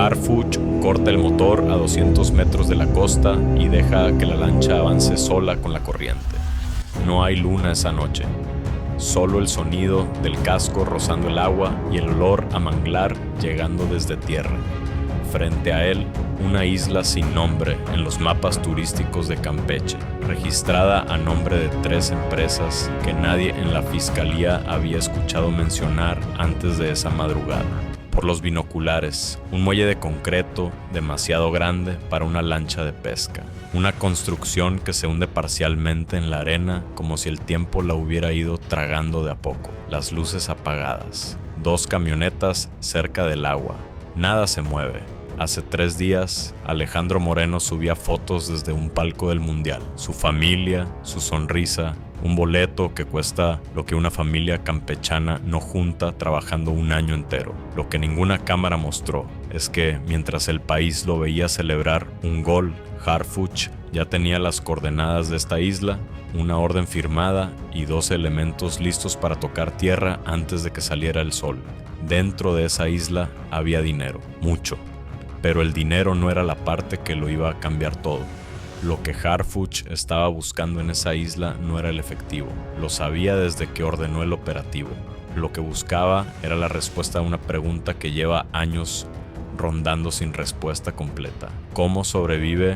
Harfuch corta el motor a 200 metros de la costa y deja que la lancha avance sola con la corriente. No hay luna esa noche, solo el sonido del casco rozando el agua y el olor a manglar llegando desde tierra. Frente a él, una isla sin nombre en los mapas turísticos de Campeche, registrada a nombre de 3 empresas que nadie en la fiscalía había escuchado mencionar antes de esa madrugada. Por los binoculares, un muelle de concreto demasiado grande para una lancha de pesca. Una construcción que se hunde parcialmente en la arena como si el tiempo la hubiera ido tragando de a poco. Las luces apagadas. 2 camionetas cerca del agua. Nada se mueve. Hace 3 días, Alejandro Moreno subía fotos desde un palco del Mundial. Su familia, su sonrisa, un boleto que cuesta lo que una familia campechana no junta trabajando un año entero. Lo que ninguna cámara mostró es que, mientras el país lo veía celebrar un gol, Harfuch ya tenía las coordenadas de esta isla, una orden firmada y 12 elementos listos para tocar tierra antes de que saliera el sol. Dentro de esa isla había dinero, mucho. Pero el dinero no era la parte que lo iba a cambiar todo. Lo que Harfuch estaba buscando en esa isla no era el efectivo. Lo sabía desde que ordenó el operativo. Lo que buscaba era la respuesta a una pregunta que lleva años rondando sin respuesta completa. ¿Cómo sobrevive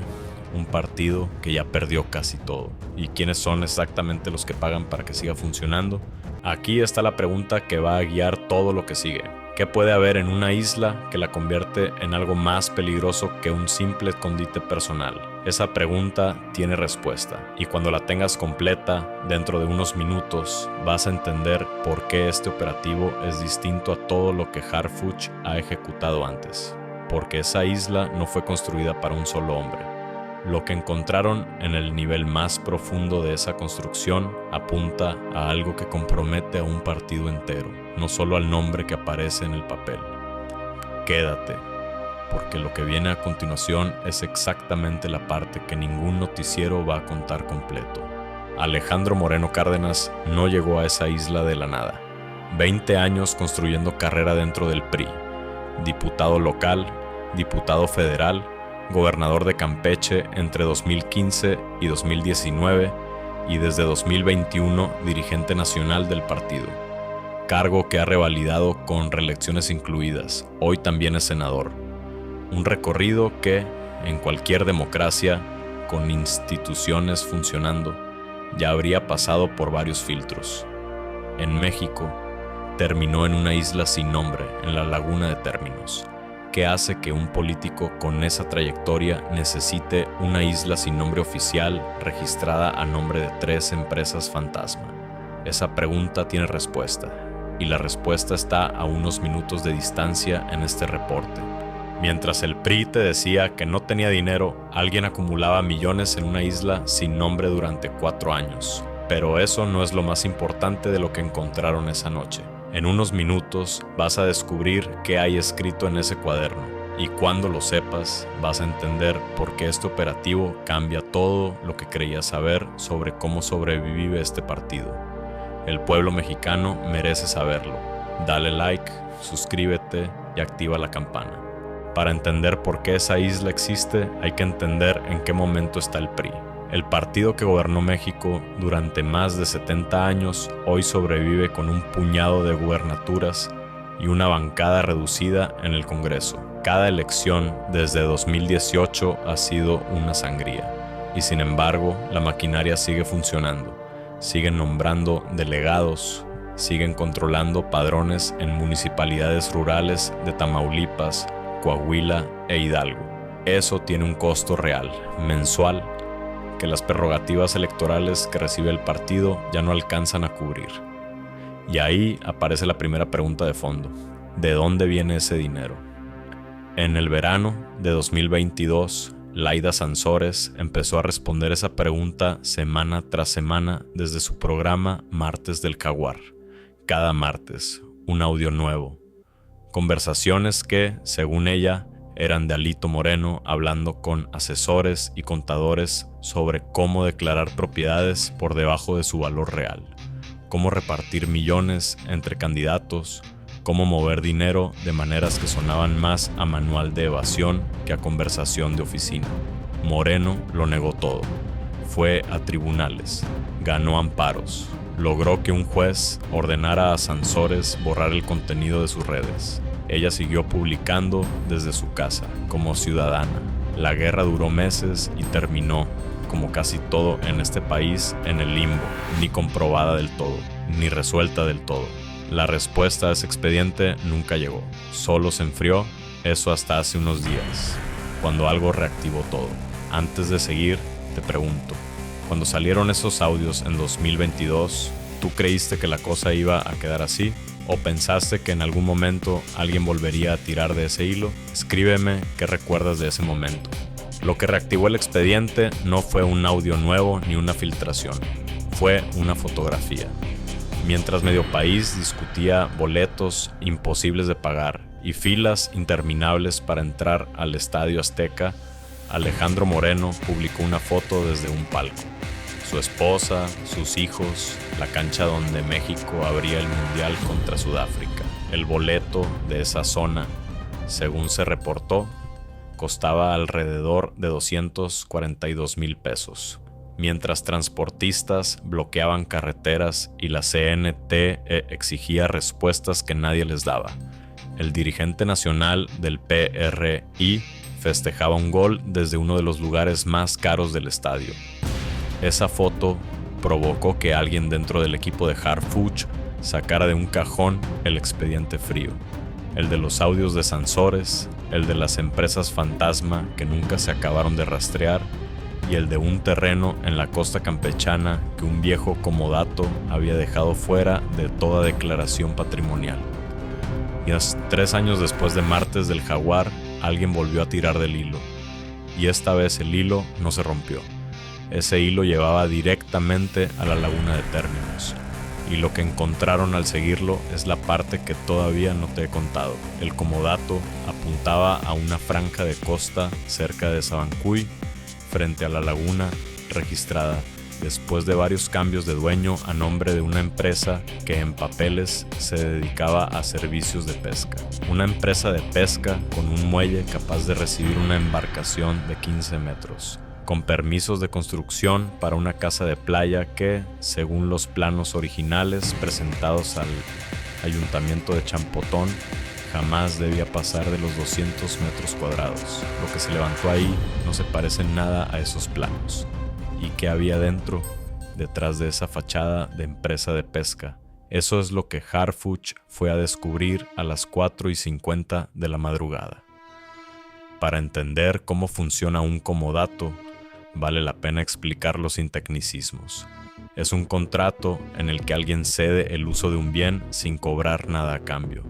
un partido que ya perdió casi todo? ¿Y quiénes son exactamente los que pagan para que siga funcionando? Aquí está la pregunta que va a guiar todo lo que sigue. ¿Qué puede haber en una isla que la convierte en algo más peligroso que un simple escondite personal? Esa pregunta tiene respuesta, y cuando la tengas completa, dentro de unos minutos, vas a entender por qué este operativo es distinto a todo lo que Harfuch ha ejecutado antes. Porque esa isla no fue construida para un solo hombre. Lo que encontraron en el nivel más profundo de esa construcción apunta a algo que compromete a un partido entero, no solo al nombre que aparece en el papel. Quédate, porque lo que viene a continuación es exactamente la parte que ningún noticiero va a contar completo. Alejandro Moreno Cárdenas no llegó a esa isla de la nada. 20 años construyendo carrera dentro del PRI, diputado local, diputado federal, gobernador de Campeche entre 2015 y 2019 y desde 2021 dirigente nacional del partido, cargo que ha revalidado con reelecciones incluidas. Hoy también es senador. Un recorrido que, en cualquier democracia, con instituciones funcionando, ya habría pasado por varios filtros. En México, terminó en una isla sin nombre, en la laguna de términos. ¿Qué hace que un político con esa trayectoria necesite una isla sin nombre oficial registrada a nombre de 3 empresas fantasma? Esa pregunta tiene respuesta, y la respuesta está a unos minutos de distancia en este reporte. Mientras el PRI te decía que no tenía dinero, alguien acumulaba millones en una isla sin nombre durante 4 años. Pero eso no es lo más importante de lo que encontraron esa noche. En unos minutos vas a descubrir qué hay escrito en ese cuaderno, y cuando lo sepas vas a entender por qué este operativo cambia todo lo que creías saber sobre cómo sobrevive este partido. El pueblo mexicano merece saberlo. Dale like, suscríbete y activa la campana. Para entender por qué esa isla existe, hay que entender en qué momento está el PRI. El partido que gobernó México durante más de 70 años hoy sobrevive con un puñado de gubernaturas y una bancada reducida en el Congreso. Cada elección desde 2018 ha sido una sangría. Y sin embargo, la maquinaria sigue funcionando. Siguen nombrando delegados, siguen controlando padrones en municipalidades rurales de Tamaulipas, Coahuila e Hidalgo. Eso tiene un costo real, mensual, que las prerrogativas electorales que recibe el partido ya no alcanzan a cubrir. Y ahí aparece la primera pregunta de fondo: ¿de dónde viene ese dinero? En el verano de 2022, Laida Sansores empezó a responder esa pregunta semana tras semana desde su programa Martes del Jaguar. Cada martes, un audio nuevo. Conversaciones que, según ella, eran de Alito Moreno hablando con asesores y contadores sobre cómo declarar propiedades por debajo de su valor real, cómo repartir millones entre candidatos, cómo mover dinero de maneras que sonaban más a manual de evasión que a conversación de oficina. Moreno lo negó todo. Fue a tribunales, ganó amparos, logró que un juez ordenara a Sansores borrar el contenido de sus redes. Ella siguió publicando desde su casa, como ciudadana. La guerra duró meses y terminó, como casi todo en este país, en el limbo, ni comprobada del todo, ni resuelta del todo. La respuesta a ese expediente nunca llegó, solo se enfrió, eso hasta hace unos días, cuando algo reactivó todo. Antes de seguir, te pregunto, cuando salieron esos audios en 2022, ¿tú creíste que la cosa iba a quedar así? ¿O pensaste que en algún momento alguien volvería a tirar de ese hilo? Escríbeme qué recuerdas de ese momento. Lo que reactivó el expediente no fue un audio nuevo ni una filtración, fue una fotografía. Mientras medio país discutía boletos imposibles de pagar y filas interminables para entrar al Estadio Azteca, Alejandro Moreno publicó una foto desde un palco. Su esposa, sus hijos, la cancha donde México abría el Mundial contra Sudáfrica. El boleto de esa zona, según se reportó, costaba alrededor de 242,000 pesos. Mientras transportistas bloqueaban carreteras y la CNT exigía respuestas que nadie les daba. El dirigente nacional del PRI festejaba un gol desde uno de los lugares más caros del estadio. Esa foto provocó que alguien dentro del equipo de Harfuch sacara de un cajón el expediente frío, el de los audios de Sansores, el de las empresas fantasma que nunca se acabaron de rastrear y el de un terreno en la costa campechana que un viejo comodato había dejado fuera de toda declaración patrimonial. Y 3 años después de Martes del Jaguar, alguien volvió a tirar del hilo, y esta vez el hilo no se rompió. Ese hilo llevaba directamente a la laguna de Términos, y lo que encontraron al seguirlo es la parte que todavía no te he contado. El comodato apuntaba a una franja de costa cerca de Sabancuy, frente a la laguna, registrada después de varios cambios de dueño a nombre de una empresa que en papeles se dedicaba a servicios de pesca. Una empresa de pesca con un muelle capaz de recibir una embarcación de 15 metros, con permisos de construcción para una casa de playa que, según los planos originales presentados al Ayuntamiento de Champotón, jamás debía pasar de los 200 metros cuadrados. Lo que se levantó ahí no se parece en nada a esos planos. ¿Y qué había dentro, detrás de esa fachada de empresa de pesca? Eso es lo que Harfuch fue a descubrir a las 4:50 de la madrugada. Para entender cómo funciona un comodato, vale la pena explicarlo sin tecnicismos. Es un contrato en el que alguien cede el uso de un bien sin cobrar nada a cambio.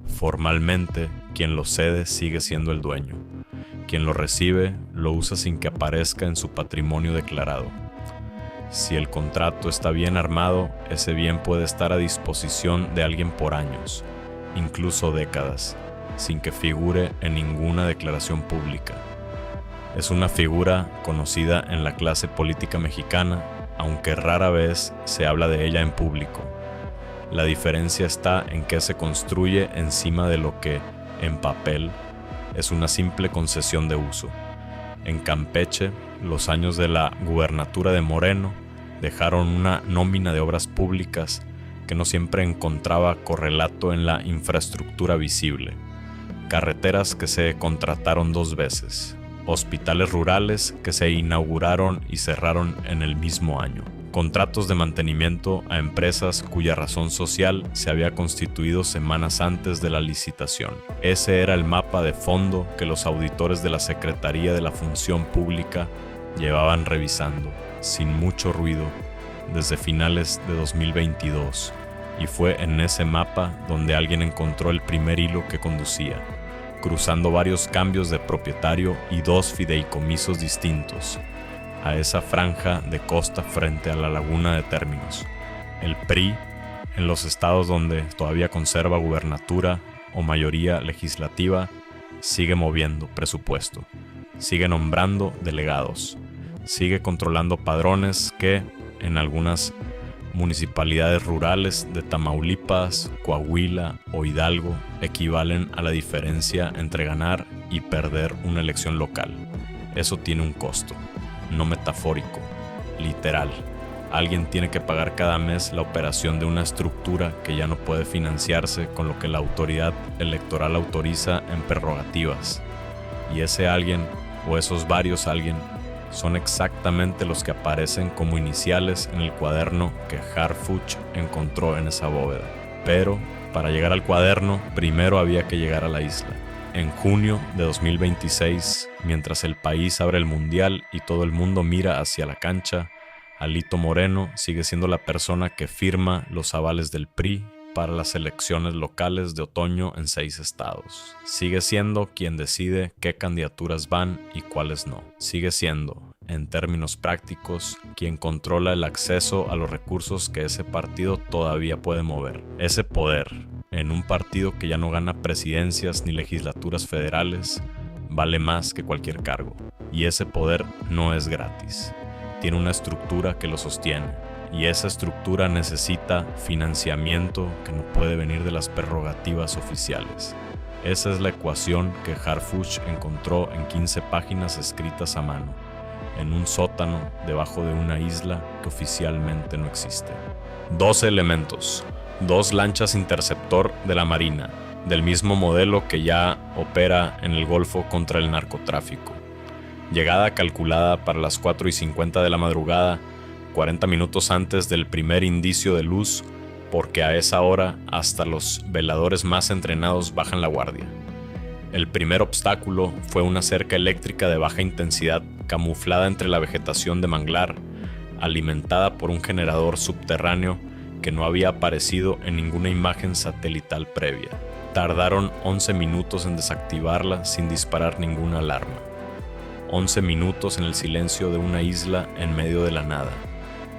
Formalmente, quien lo cede sigue siendo el dueño. Quien lo recibe lo usa sin que aparezca en su patrimonio declarado. Si el contrato está bien armado, ese bien puede estar a disposición de alguien por años, incluso décadas, sin que figure en ninguna declaración pública. Es una figura conocida en la clase política mexicana, aunque rara vez se habla de ella en público. La diferencia está en que se construye encima de lo que, en papel, es una simple concesión de uso. En Campeche, los años de la gubernatura de Moreno dejaron una nómina de obras públicas que no siempre encontraba correlato en la infraestructura visible. Carreteras que se contrataron 2 veces, hospitales rurales que se inauguraron y cerraron en el mismo año, contratos de mantenimiento a empresas cuya razón social se había constituido semanas antes de la licitación. Ese era el mapa de fondo que los auditores de la Secretaría de la Función Pública llevaban revisando, sin mucho ruido, desde finales de 2022, y fue en ese mapa donde alguien encontró el primer hilo que conducía, cruzando varios cambios de propietario y 2 fideicomisos distintos, a esa franja de costa frente a la laguna de Términos. El PRI, en los estados donde todavía conserva gubernatura o mayoría legislativa, sigue moviendo presupuesto, sigue nombrando delegados, sigue controlando padrones que, en algunas Municipalidades rurales de Tamaulipas, Coahuila o Hidalgo equivalen a la diferencia entre ganar y perder una elección local. Eso tiene un costo, no metafórico, literal. Alguien tiene que pagar cada mes la operación de una estructura que ya no puede financiarse con lo que la autoridad electoral autoriza en prerrogativas. Y ese alguien, o esos varios alguien, son exactamente los que aparecen como iniciales en el cuaderno que Harfuch encontró en esa bóveda. Pero, para llegar al cuaderno, primero había que llegar a la isla. En junio de 2026, mientras el país abre el mundial y todo el mundo mira hacia la cancha, Alito Moreno sigue siendo la persona que firma los avales del PRI para las elecciones locales de otoño en 6 estados. Sigue siendo quien decide qué candidaturas van y cuáles no. Sigue siendo, en términos prácticos, quien controla el acceso a los recursos que ese partido todavía puede mover. Ese poder, en un partido que ya no gana presidencias ni legislaturas federales, vale más que cualquier cargo. Y ese poder no es gratis. Tiene una estructura que lo sostiene. Y esa estructura necesita financiamiento que no puede venir de las prerrogativas oficiales. Esa es la ecuación que Harfuch encontró en 15 páginas escritas a mano, en un sótano debajo de una isla que oficialmente no existe. 12 elementos, 2 lanchas interceptor de la Marina, del mismo modelo que ya opera en el Golfo contra el narcotráfico. Llegada calculada para las 4:50 de la madrugada, 40 minutos antes del primer indicio de luz, porque a esa hora hasta los veladores más entrenados bajan la guardia. El primer obstáculo fue una cerca eléctrica de baja intensidad camuflada entre la vegetación de manglar, alimentada por un generador subterráneo que no había aparecido en ninguna imagen satelital previa. Tardaron 11 minutos en desactivarla sin disparar ninguna alarma. 11 minutos en el silencio de una isla en medio de la nada,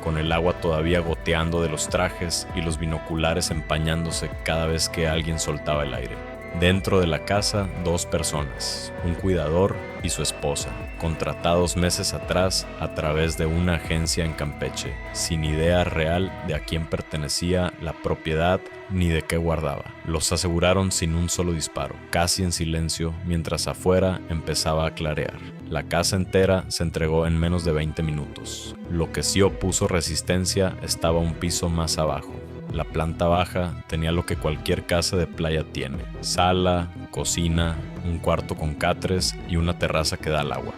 con el agua todavía goteando de los trajes y los binoculares empañándose cada vez que alguien soltaba el aire. Dentro de la casa, 2 personas, un cuidador y su esposa, contratados meses atrás a través de una agencia en Campeche, sin idea real de a quién pertenecía la propiedad ni de qué guardaba. Los aseguraron sin un solo disparo, casi en silencio, mientras afuera empezaba a clarear. La casa entera se entregó en menos de 20 minutos. Lo que sí opuso resistencia estaba un piso más abajo. La planta baja tenía lo que cualquier casa de playa tiene: sala, cocina, un cuarto con catres y una terraza que da al agua.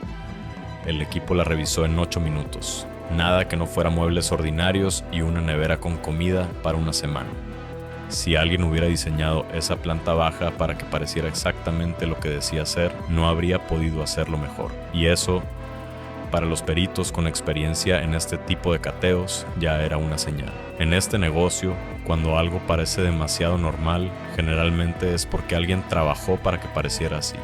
El equipo la revisó en 8 minutos. Nada que no fuera muebles ordinarios y una nevera con comida para una semana. Si alguien hubiera diseñado esa planta baja para que pareciera exactamente lo que decía ser, no habría podido hacerlo mejor. Y eso, para los peritos con experiencia en este tipo de cateos, ya era una señal. En este negocio, cuando algo parece demasiado normal, generalmente es porque alguien trabajó para que pareciera así.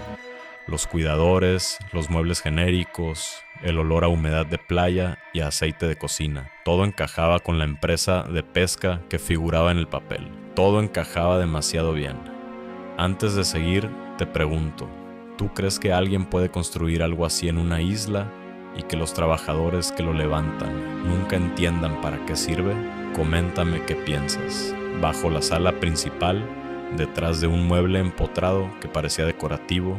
Los cuidadores, los muebles genéricos, el olor a humedad de playa y a aceite de cocina. Todo encajaba con la empresa de pesca que figuraba en el papel. Todo encajaba demasiado bien. Antes de seguir, te pregunto, ¿tú crees que alguien puede construir algo así en una isla y que los trabajadores que lo levantan nunca entiendan para qué sirve? Coméntame qué piensas. Bajo la sala principal, detrás de un mueble empotrado que parecía decorativo,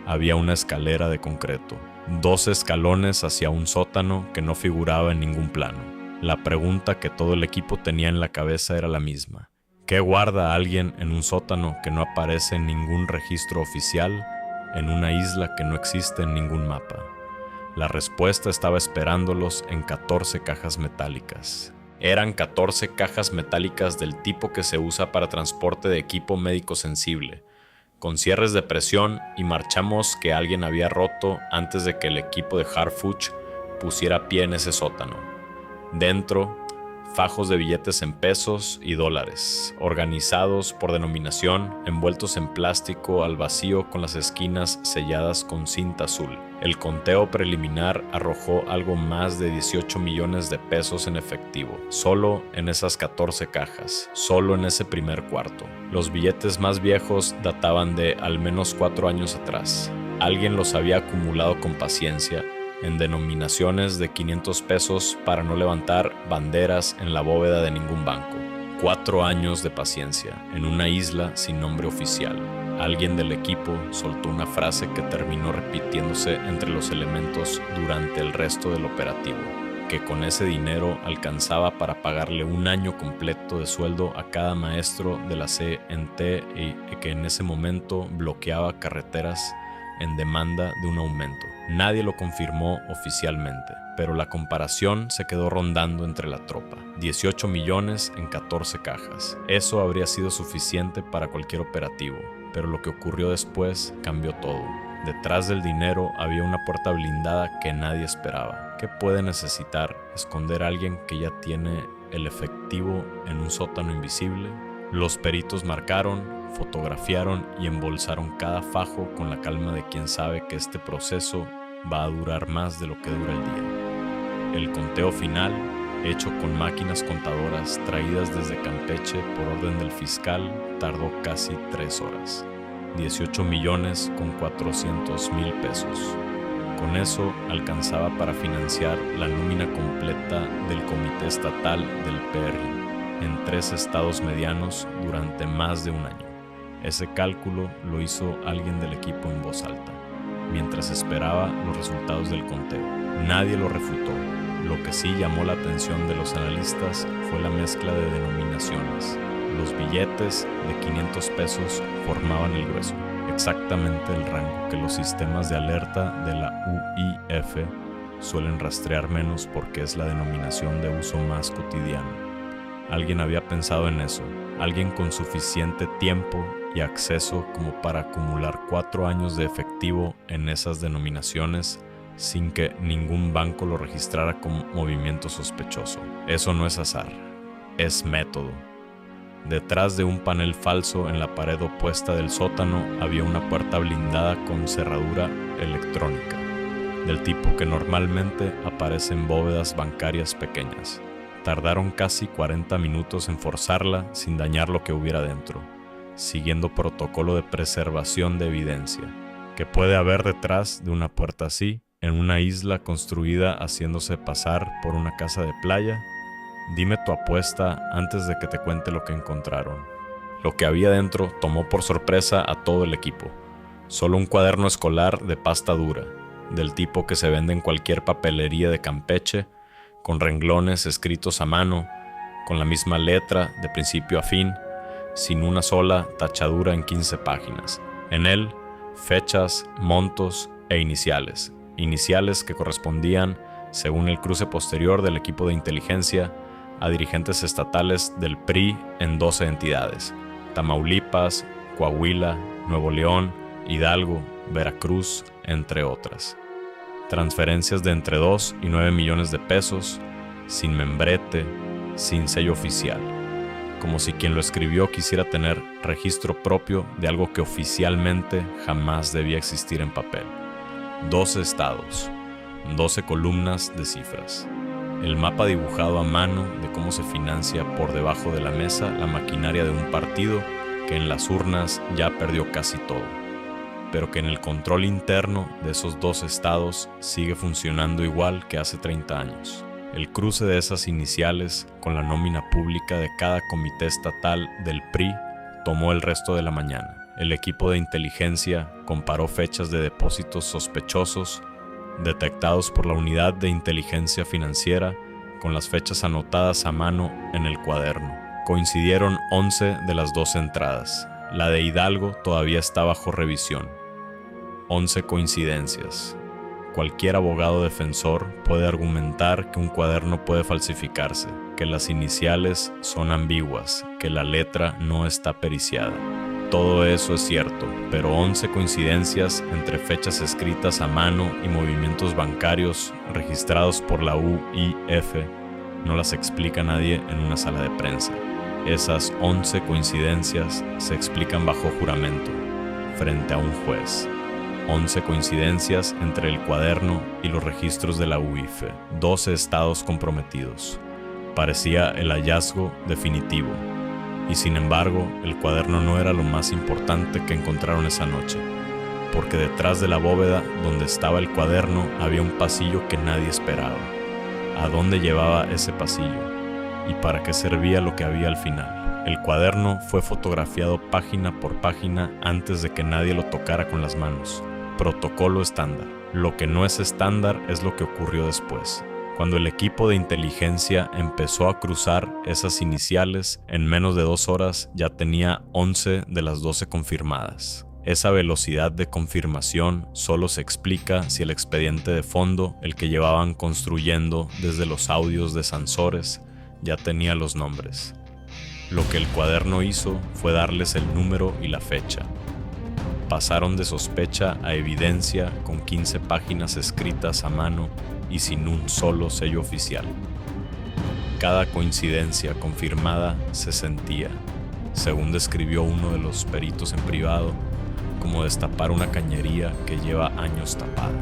había una escalera de concreto. 2 escalones hacia un sótano que no figuraba en ningún plano. La pregunta que todo el equipo tenía en la cabeza era la misma. ¿Qué guarda alguien en un sótano que no aparece en ningún registro oficial, en una isla que no existe en ningún mapa? La respuesta estaba esperándolos en 14 cajas metálicas. Eran 14 cajas metálicas del tipo que se usa para transporte de equipo médico sensible, con cierres de presión y marchamos que alguien había roto antes de que el equipo de Harfuch pusiera pie en ese sótano. Dentro, fajos de billetes en pesos y dólares, organizados por denominación, envueltos en plástico al vacío con las esquinas selladas con cinta azul. El conteo preliminar arrojó algo más de 18 millones de pesos en efectivo, solo en esas 14 cajas, solo en ese primer cuarto. Los billetes más viejos databan de al menos 4 años atrás. Alguien los había acumulado con paciencia en denominaciones de 500 pesos para no levantar banderas en la bóveda de ningún banco. 4 años de paciencia, en una isla sin nombre oficial. Alguien del equipo soltó una frase que terminó repitiéndose entre los elementos durante el resto del operativo, que con ese dinero alcanzaba para pagarle un año completo de sueldo a cada maestro de la CNT y que en ese momento bloqueaba carreteras en demanda de un aumento. Nadie lo confirmó oficialmente, pero la comparación se quedó rondando entre la tropa. 18 millones en 14 cajas. Eso habría sido suficiente para cualquier operativo, pero lo que ocurrió después cambió todo. Detrás del dinero había una puerta blindada que nadie esperaba. ¿Qué puede necesitar esconder a alguien que ya tiene el efectivo en un sótano invisible? Los peritos marcaron, fotografiaron y embolsaron cada fajo con la calma de quien sabe que este proceso va a durar más de lo que dura el día. El conteo final, hecho con máquinas contadoras traídas desde Campeche por orden del fiscal, tardó casi 3 horas. 18 millones con 400,000 pesos. Con eso alcanzaba para financiar la nómina completa del Comité Estatal del PRI en 3 estados medianos durante más de un año. Ese cálculo lo hizo alguien del equipo en voz alta, mientras esperaba los resultados del conteo. Nadie lo refutó. Lo que sí llamó la atención de los analistas fue la mezcla de denominaciones. Los billetes de 500 pesos formaban el grueso, exactamente el rango que los sistemas de alerta de la UIF suelen rastrear menos porque es la denominación de uso más cotidiano. Alguien había pensado en eso, alguien con suficiente tiempo y acceso como para acumular 4 años de efectivo en esas denominaciones sin que ningún banco lo registrara como movimiento sospechoso. Eso no es azar, es método. Detrás de un panel falso en la pared opuesta del sótano había una puerta blindada con cerradura electrónica, del tipo que normalmente aparece en bóvedas bancarias pequeñas. Tardaron casi 40 minutos en forzarla sin dañar lo que hubiera dentro, siguiendo protocolo de preservación de evidencia. ¿Qué puede haber detrás de una puerta así, en una isla construida haciéndose pasar por una casa de playa? Dime tu apuesta antes de que te cuente lo que encontraron. Lo que había dentro tomó por sorpresa a todo el equipo. Solo un cuaderno escolar de pasta dura, del tipo que se vende en cualquier papelería de Campeche, con renglones escritos a mano, con la misma letra de principio a fin, sin una sola tachadura en 15 páginas. En él, fechas, montos e iniciales. Iniciales que correspondían, según el cruce posterior del equipo de inteligencia, a dirigentes estatales del PRI en 12 entidades: Tamaulipas, Coahuila, Nuevo León, Hidalgo, Veracruz, entre otras. Transferencias de entre 2 y 9 millones de pesos, sin membrete, sin sello oficial. Como si quien lo escribió quisiera tener registro propio de algo que oficialmente jamás debía existir en papel. 12 estados, 12 columnas de cifras. El mapa dibujado a mano de cómo se financia por debajo de la mesa la maquinaria de un partido que en las urnas ya perdió casi todo, pero que en el control interno de esos 12 estados sigue funcionando igual que hace 30 años. El cruce de esas iniciales con la nómina pública de cada comité estatal del PRI tomó el resto de la mañana. El equipo de inteligencia comparó fechas de depósitos sospechosos detectados por la Unidad de Inteligencia Financiera con las fechas anotadas a mano en el cuaderno. Coincidieron 11 de las 12 entradas. La de Hidalgo todavía está bajo revisión. 11 coincidencias. Cualquier abogado defensor puede argumentar que un cuaderno puede falsificarse, que las iniciales son ambiguas, que la letra no está periciada. Todo eso es cierto, pero 11 coincidencias entre fechas escritas a mano y movimientos bancarios registrados por la UIF no las explica nadie en una sala de prensa. Esas 11 coincidencias se explican bajo juramento, frente a un juez. 11 coincidencias entre el cuaderno y los registros de la UIF. 12 estados comprometidos. Parecía el hallazgo definitivo. Y sin embargo, el cuaderno no era lo más importante que encontraron esa noche. porque detrás de la bóveda donde estaba el cuaderno había un pasillo que nadie esperaba. ¿A dónde llevaba ese pasillo? ¿Y para qué servía lo que había al final? El cuaderno fue fotografiado página por página antes de que nadie lo tocara con las manos. Protocolo estándar. Lo que no es estándar es lo que ocurrió después. Cuando el equipo de inteligencia empezó a cruzar esas iniciales, en menos de 2 horas ya tenía 11 de las 12 confirmadas. Esa velocidad de confirmación solo se explica si el expediente de fondo, el que llevaban construyendo desde los audios de Sansores, ya tenía los nombres. Lo que el cuaderno hizo fue darles el número y la fecha. Pasaron de sospecha a evidencia con 15 páginas escritas a mano y sin un solo sello oficial. Cada coincidencia confirmada se sentía, según describió uno de los peritos en privado, como destapar una cañería que lleva años tapada.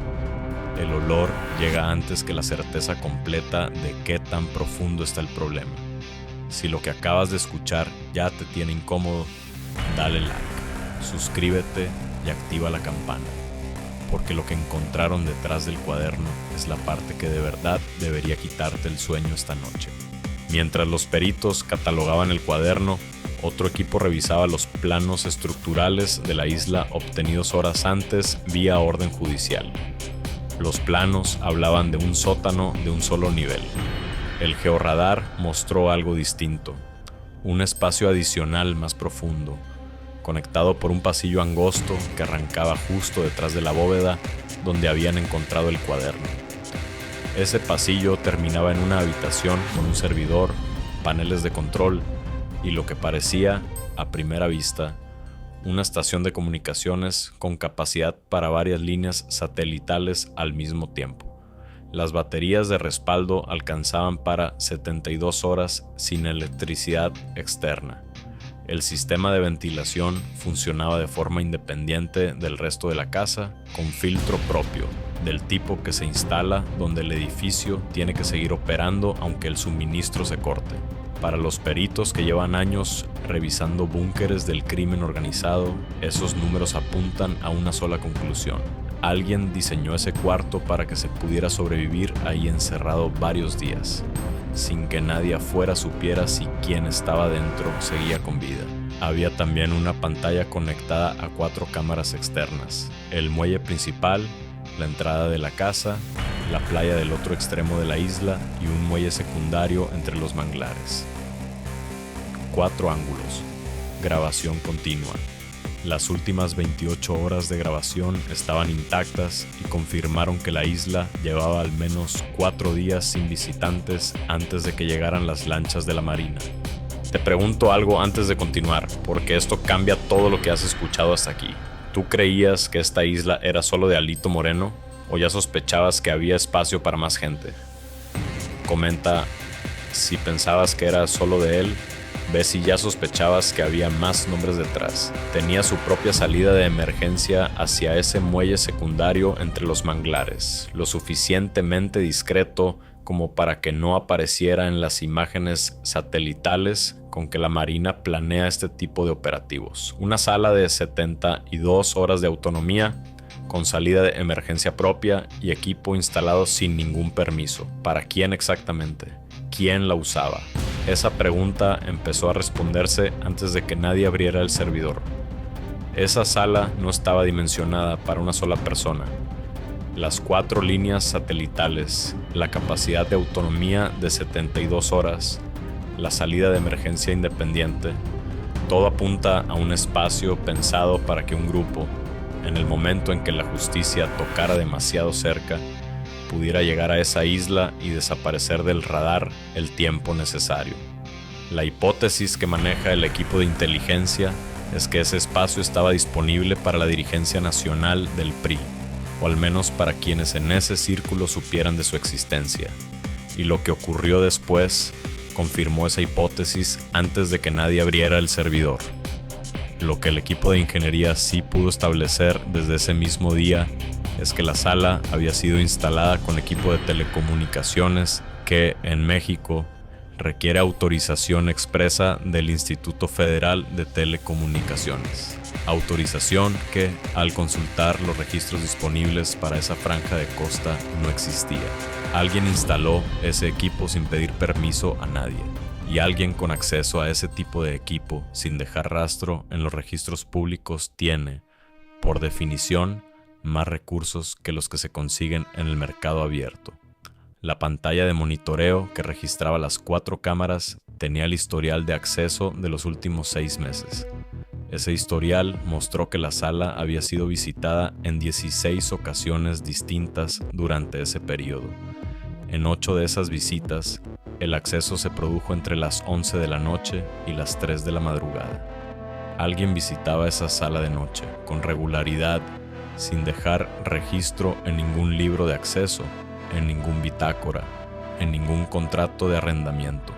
El olor llega antes que la certeza completa de qué tan profundo está el problema. Si lo que acabas de escuchar ya te tiene incómodo, dale like, suscríbete y activa la campana, porque lo que encontraron detrás del cuaderno es la parte que de verdad debería quitarte el sueño esta noche. Mientras los peritos catalogaban el cuaderno, otro equipo revisaba los planos estructurales de la isla obtenidos horas antes vía orden judicial. Los planos hablaban de un sótano de un solo nivel. El georradar mostró algo distinto, un espacio adicional más profundo, conectado por un pasillo angosto que arrancaba justo detrás de la bóveda donde habían encontrado el cuaderno. Ese pasillo terminaba en una habitación con un servidor, paneles de control y lo que parecía, a primera vista, una estación de comunicaciones con capacidad para varias líneas satelitales al mismo tiempo. Las baterías de respaldo alcanzaban para 72 horas sin electricidad externa. El sistema de ventilación funcionaba de forma independiente del resto de la casa, con filtro propio, del tipo que se instala donde el edificio tiene que seguir operando aunque el suministro se corte. Para los peritos que llevan años revisando búnkeres del crimen organizado, esos números apuntan a una sola conclusión. Alguien diseñó ese cuarto para que se pudiera sobrevivir ahí encerrado varios días, sin que nadie afuera supiera si quien estaba dentro seguía con vida. Había también una pantalla conectada a 4 cámaras externas, el muelle principal, la entrada de la casa, la playa del otro extremo de la isla y un muelle secundario entre los manglares. 4 ángulos. Grabación continua. Las últimas 28 horas de grabación estaban intactas y confirmaron que la isla llevaba al menos 4 días sin visitantes antes de que llegaran las lanchas de la Marina. Te pregunto algo antes de continuar, porque esto cambia todo lo que has escuchado hasta aquí. ¿Tú creías que esta isla era solo de Alito Moreno o ya sospechabas que había espacio para más gente? Comenta si pensabas que era solo de él. Ve si ya sospechabas que había más nombres detrás. Tenía su propia salida de emergencia hacia ese muelle secundario entre los manglares, lo suficientemente discreto como para que no apareciera en las imágenes satelitales con que la Marina planea este tipo de operativos. Una sala de 72 horas de autonomía, con salida de emergencia propia y equipo instalado sin ningún permiso. ¿Para quién exactamente? ¿Quién la usaba? Esa pregunta empezó a responderse antes de que nadie abriera el servidor. Esa sala no estaba dimensionada para una sola persona. Las 4 líneas satelitales, la capacidad de autonomía de 72 horas, la salida de emergencia independiente, todo apunta a un espacio pensado para que un grupo, en el momento en que la justicia tocara demasiado cerca, pudiera llegar a esa isla y desaparecer del radar el tiempo necesario. La hipótesis que maneja el equipo de inteligencia es que ese espacio estaba disponible para la dirigencia nacional del PRI, o al menos para quienes en ese círculo supieran de su existencia. Y lo que ocurrió después confirmó esa hipótesis antes de que nadie abriera el servidor. Lo que el equipo de ingeniería sí pudo establecer desde ese mismo día es que la sala había sido instalada con equipo de telecomunicaciones que, en México, requiere autorización expresa del Instituto Federal de Telecomunicaciones. Autorización que, al consultar los registros disponibles para esa franja de costa, no existía. Alguien instaló ese equipo sin pedir permiso a nadie. Y alguien con acceso a ese tipo de equipo, sin dejar rastro en los registros públicos, tiene, por definición, más recursos que los que se consiguen en el mercado abierto. La pantalla de monitoreo que registraba las 4 cámaras tenía el historial de acceso de los últimos 6 meses. Ese historial mostró que la sala había sido visitada en 16 ocasiones distintas durante ese periodo. En 8 de esas visitas, el acceso se produjo entre las 11 de la noche y las 3 de la madrugada. Alguien visitaba esa sala de noche con regularidad, sin dejar registro en ningún libro de acceso, en ningún bitácora, en ningún contrato de arrendamiento.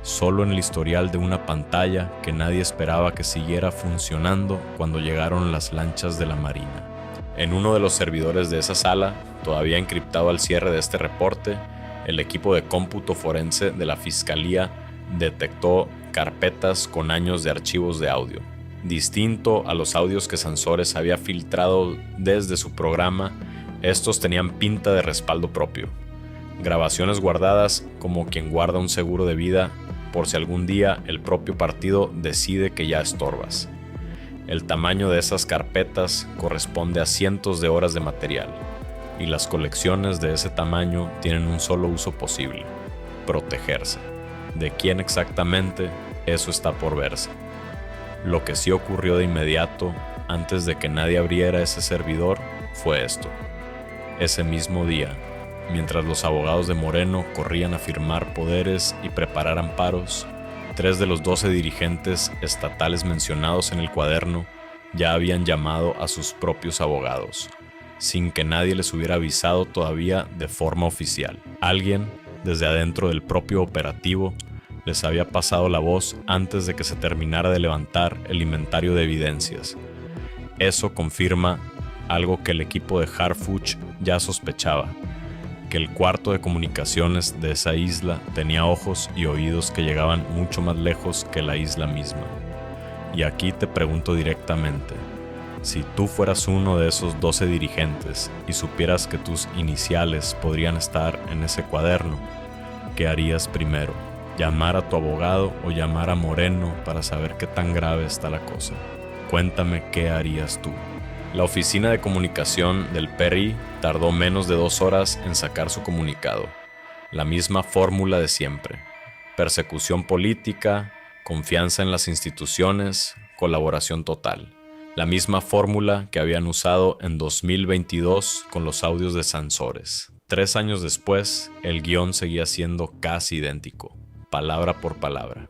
Solo en el historial de una pantalla que nadie esperaba que siguiera funcionando cuando llegaron las lanchas de la Marina. En uno de los servidores de esa sala, todavía encriptado al cierre de este reporte, el equipo de cómputo forense de la Fiscalía detectó carpetas con años de archivos de audio. Distinto a los audios que Sansores había filtrado desde su programa, estos tenían pinta de respaldo propio. Grabaciones guardadas como quien guarda un seguro de vida por si algún día el propio partido decide que ya estorbas. El tamaño de esas carpetas corresponde a cientos de horas de material, y las colecciones de ese tamaño tienen un solo uso posible: protegerse. ¿De quién exactamente? Eso está por verse. Lo que sí ocurrió de inmediato, antes de que nadie abriera ese servidor, fue esto. Ese mismo día, mientras los abogados de Moreno corrían a firmar poderes y preparar amparos, 3 de los 12 dirigentes estatales mencionados en el cuaderno ya habían llamado a sus propios abogados, sin que nadie les hubiera avisado todavía de forma oficial. Alguien, desde adentro del propio operativo, les había pasado la voz antes de que se terminara de levantar el inventario de evidencias. Eso confirma algo que el equipo de Harfuch ya sospechaba: que el cuarto de comunicaciones de esa isla tenía ojos y oídos que llegaban mucho más lejos que la isla misma. Y aquí te pregunto directamente, si tú fueras uno de esos 12 dirigentes y supieras que tus iniciales podrían estar en ese cuaderno, ¿qué harías primero? ¿Llamar a tu abogado o llamar a Moreno para saber qué tan grave está la cosa? Cuéntame qué harías tú. La oficina de comunicación del PRI tardó menos de 2 horas en sacar su comunicado. La misma fórmula de siempre: persecución política, confianza en las instituciones, colaboración total. La misma fórmula que habían usado en 2022 con los audios de Sansores. 3 años después, el guión seguía siendo casi idéntico, palabra por palabra.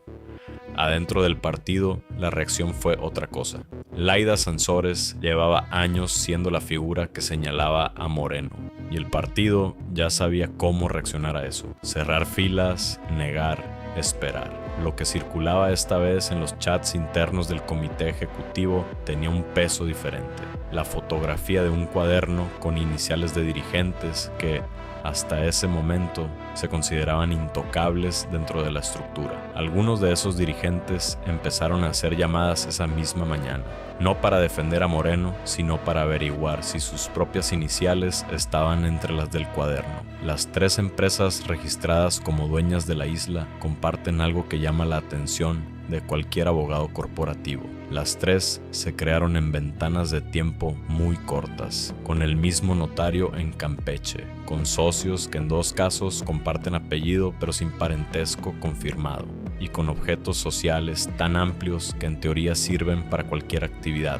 Adentro del partido, la reacción fue otra cosa. Laida Sansores llevaba años siendo la figura que señalaba a Moreno, y el partido ya sabía cómo reaccionar a eso: cerrar filas, negar, esperar. Lo que circulaba esta vez en los chats internos del comité ejecutivo tenía un peso diferente: la fotografía de un cuaderno con iniciales de dirigentes que, hasta ese momento, se consideraban intocables dentro de la estructura. Algunos de esos dirigentes empezaron a hacer llamadas esa misma mañana, no para defender a Moreno, sino para averiguar si sus propias iniciales estaban entre las del cuaderno. Las 3 empresas registradas como dueñas de la isla comparten algo que llama la atención de cualquier abogado corporativo. Las 3 se crearon en ventanas de tiempo muy cortas, con el mismo notario en Campeche, con socios que en 2 casos comparten apellido pero sin parentesco confirmado, y con objetos sociales tan amplios que en teoría sirven para cualquier actividad,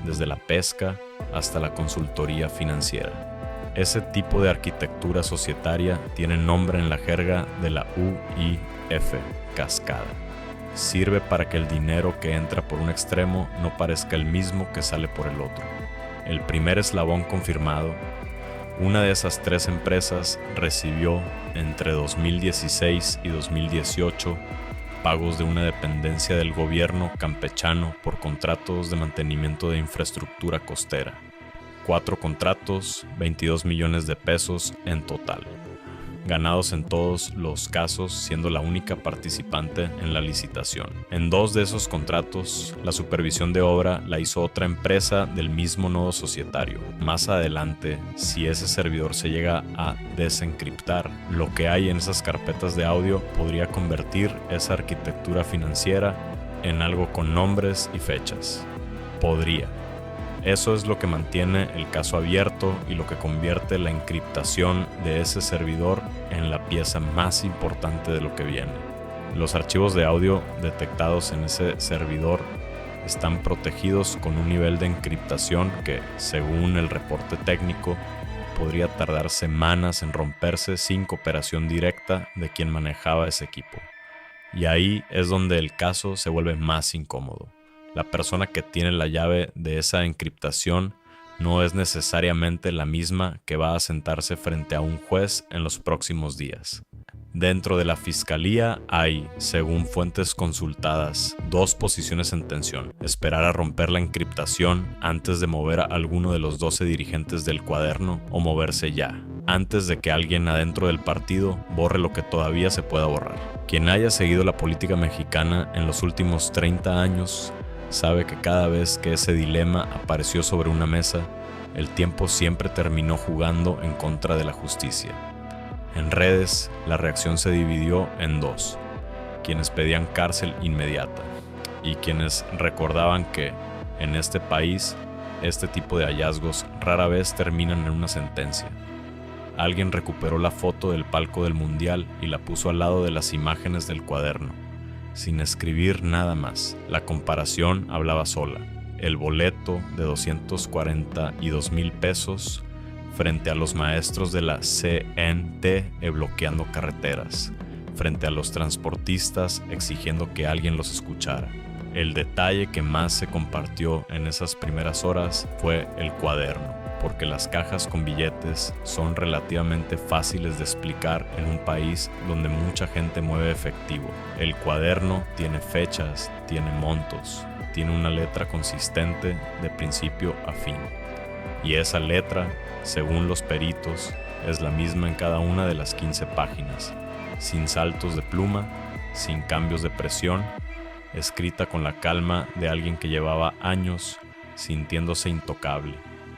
desde la pesca hasta la consultoría financiera. Ese tipo de arquitectura societaria tiene nombre en la jerga de la UIF, cascada. Sirve para que el dinero que entra por un extremo no parezca el mismo que sale por el otro. El primer eslabón confirmado: una de esas 3 empresas recibió entre 2016 y 2018 pagos de una dependencia del gobierno campechano por contratos de mantenimiento de infraestructura costera. 4 contratos, 22 millones de pesos en total. ganados en todos los casos, siendo la única participante en la licitación. En 2 de esos contratos, la supervisión de obra la hizo otra empresa del mismo nodo societario. Más adelante, si ese servidor se llega a desencriptar, lo que hay en esas carpetas de audio podría convertir esa arquitectura financiera en algo con nombres y fechas. Podría. Eso es lo que mantiene el caso abierto y lo que convierte la encriptación de ese servidor en la pieza más importante de lo que viene. Los archivos de audio detectados en ese servidor están protegidos con un nivel de encriptación que, según el reporte técnico, podría tardar semanas en romperse sin cooperación directa de quien manejaba ese equipo. Y ahí es donde el caso se vuelve más incómodo. La persona que tiene la llave de esa encriptación no es necesariamente la misma que va a sentarse frente a un juez en los próximos días. Dentro de la fiscalía hay, según fuentes consultadas, 2 posiciones en tensión: esperar a romper la encriptación antes de mover a alguno de los 12 dirigentes del cuaderno, o moverse ya, antes de que alguien adentro del partido borre lo que todavía se pueda borrar. Quien haya seguido la política mexicana en los últimos 30 años sabe que cada vez que ese dilema apareció sobre una mesa, el tiempo siempre terminó jugando en contra de la justicia. En redes, la reacción se dividió en 2: quienes pedían cárcel inmediata y quienes recordaban que, en este país, este tipo de hallazgos rara vez terminan en una sentencia. Alguien recuperó la foto del palco del Mundial y la puso al lado de las imágenes del cuaderno, sin escribir nada más. La comparación hablaba sola. El boleto de 242,000 pesos frente a los maestros de la CNT bloqueando carreteras, frente a los transportistas exigiendo que alguien los escuchara. El detalle que más se compartió en esas primeras horas fue el cuaderno, porque las cajas con billetes son relativamente fáciles de explicar en un país donde mucha gente mueve efectivo. El cuaderno tiene fechas, tiene montos, tiene una letra consistente de principio a fin. Y esa letra, según los peritos, es la misma en cada una de las 15 páginas, sin saltos de pluma, sin cambios de presión, escrita con la calma de alguien que llevaba años sintiéndose intocable.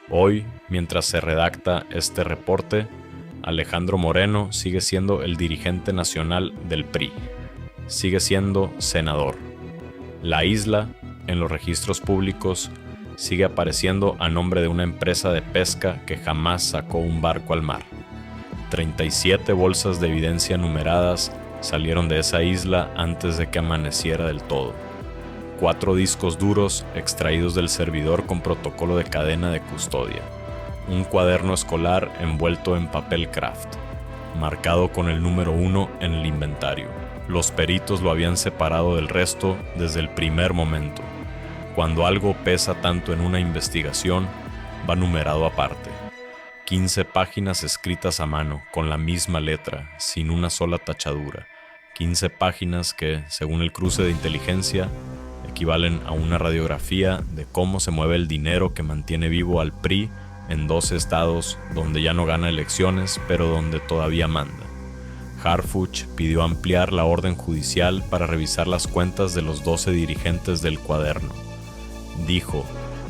Hoy, mientras se redacta este reporte, Alejandro Moreno sigue siendo el dirigente nacional del PRI. Sigue siendo senador. La isla, en los registros públicos, sigue apareciendo a nombre de una empresa de pesca que jamás sacó un barco al mar. 37 bolsas de evidencia numeradas salieron de esa isla antes de que amaneciera del todo. 4 discos duros extraídos del servidor con protocolo de cadena de custodia. Un cuaderno escolar envuelto en papel craft, marcado con el número 1 en el inventario. Los peritos lo habían separado del resto desde el primer momento. Cuando algo pesa tanto en una investigación, va numerado aparte. 15 páginas escritas a mano, con la misma letra, sin una sola tachadura. 15 páginas que, según el cruce de inteligencia, equivalen a una radiografía de cómo se mueve el dinero que mantiene vivo al PRI en 12 estados donde ya no gana elecciones, pero donde todavía manda. Harfuch pidió ampliar la orden judicial para revisar las cuentas de los 12 dirigentes del cuaderno. Dijo,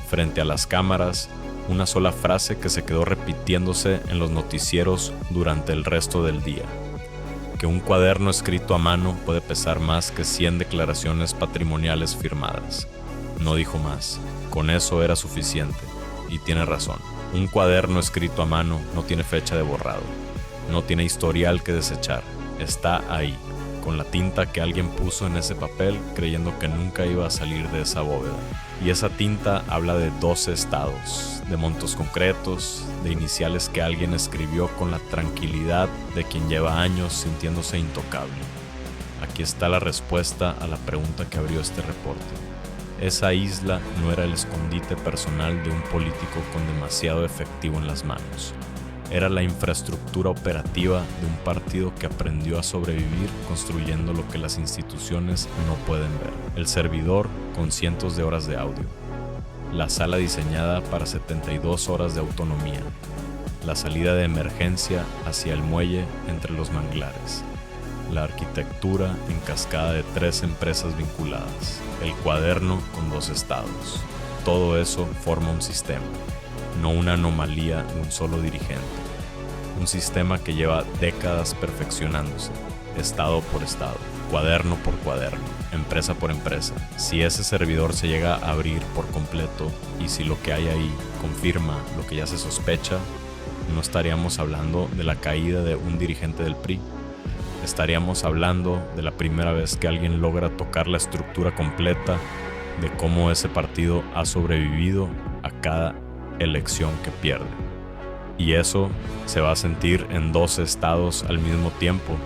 frente a las cámaras, una sola frase que se quedó repitiéndose en los noticieros durante el resto del día: que un cuaderno escrito a mano puede pesar más que 100 declaraciones patrimoniales firmadas. No dijo más. Con eso era suficiente. Y tiene razón. Un cuaderno escrito a mano no tiene fecha de borrado. No tiene historial que desechar. Está ahí, con la tinta que alguien puso en ese papel creyendo que nunca iba a salir de esa bóveda. Y esa tinta habla de 12 estados, de montos concretos, de iniciales que alguien escribió con la tranquilidad de quien lleva años sintiéndose intocable. Aquí está la respuesta a la pregunta que abrió este reporte. Esa isla no era el escondite personal de un político con demasiado efectivo en las manos. Era la infraestructura operativa de un partido que aprendió a sobrevivir construyendo lo que las instituciones no pueden ver. El servidor con cientos de horas de audio. La sala diseñada para 72 horas de autonomía. la salida de emergencia hacia el muelle entre los manglares, la arquitectura en cascada de 3 empresas vinculadas, el cuaderno con 2 estados. Todo eso forma un sistema, no una anomalía de un solo dirigente. Un sistema que lleva décadas perfeccionándose, estado por estado, cuaderno por cuaderno, empresa por empresa. Si ese servidor se llega a abrir por completo y si lo que hay ahí confirma lo que ya se sospecha, no estaríamos hablando de la caída de un dirigente del PRI. Estaríamos hablando de la primera vez que alguien logra tocar la estructura completa de cómo ese partido ha sobrevivido a cada elección que pierde. Y eso se va a sentir en 12 estados al mismo tiempo,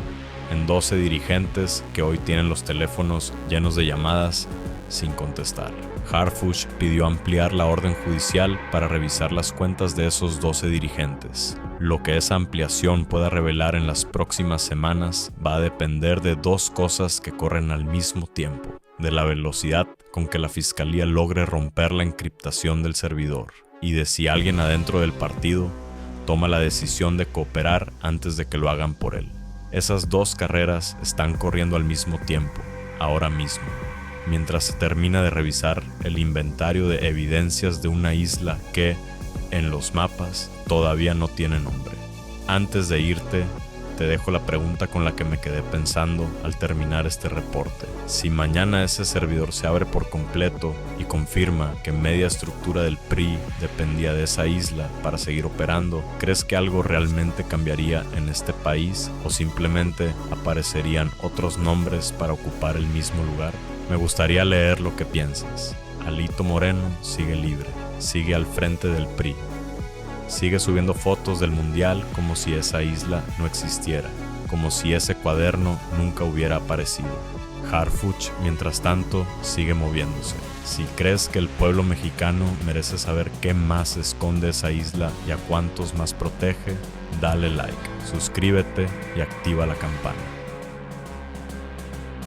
en 12 dirigentes que hoy tienen los teléfonos llenos de llamadas sin contestar. Harfuch pidió ampliar la orden judicial para revisar las cuentas de esos 12 dirigentes. Lo que esa ampliación pueda revelar en las próximas semanas va a depender de 2 cosas que corren al mismo tiempo: de la velocidad con que la fiscalía logre romper la encriptación del servidor y de si alguien adentro del partido toma la decisión de cooperar antes de que lo hagan por él. Esas 2 carreras están corriendo al mismo tiempo, ahora mismo, mientras se termina de revisar el inventario de evidencias de una isla que, en los mapas, todavía no tiene nombre. Antes de irte, te dejo la pregunta con la que me quedé pensando al terminar este reporte. Si mañana ese servidor se abre por completo y confirma que media estructura del PRI dependía de esa isla para seguir operando, ¿crees que algo realmente cambiaría en este país o simplemente aparecerían otros nombres para ocupar el mismo lugar? Me gustaría leer lo que piensas. Alito Moreno sigue libre, sigue al frente del PRI. Sigue subiendo fotos del mundial como si esa isla no existiera, como si ese cuaderno nunca hubiera aparecido. Harfuch, mientras tanto, sigue moviéndose. Si crees que el pueblo mexicano merece saber qué más esconde esa isla y a cuántos más protege, dale like, suscríbete y activa la campana.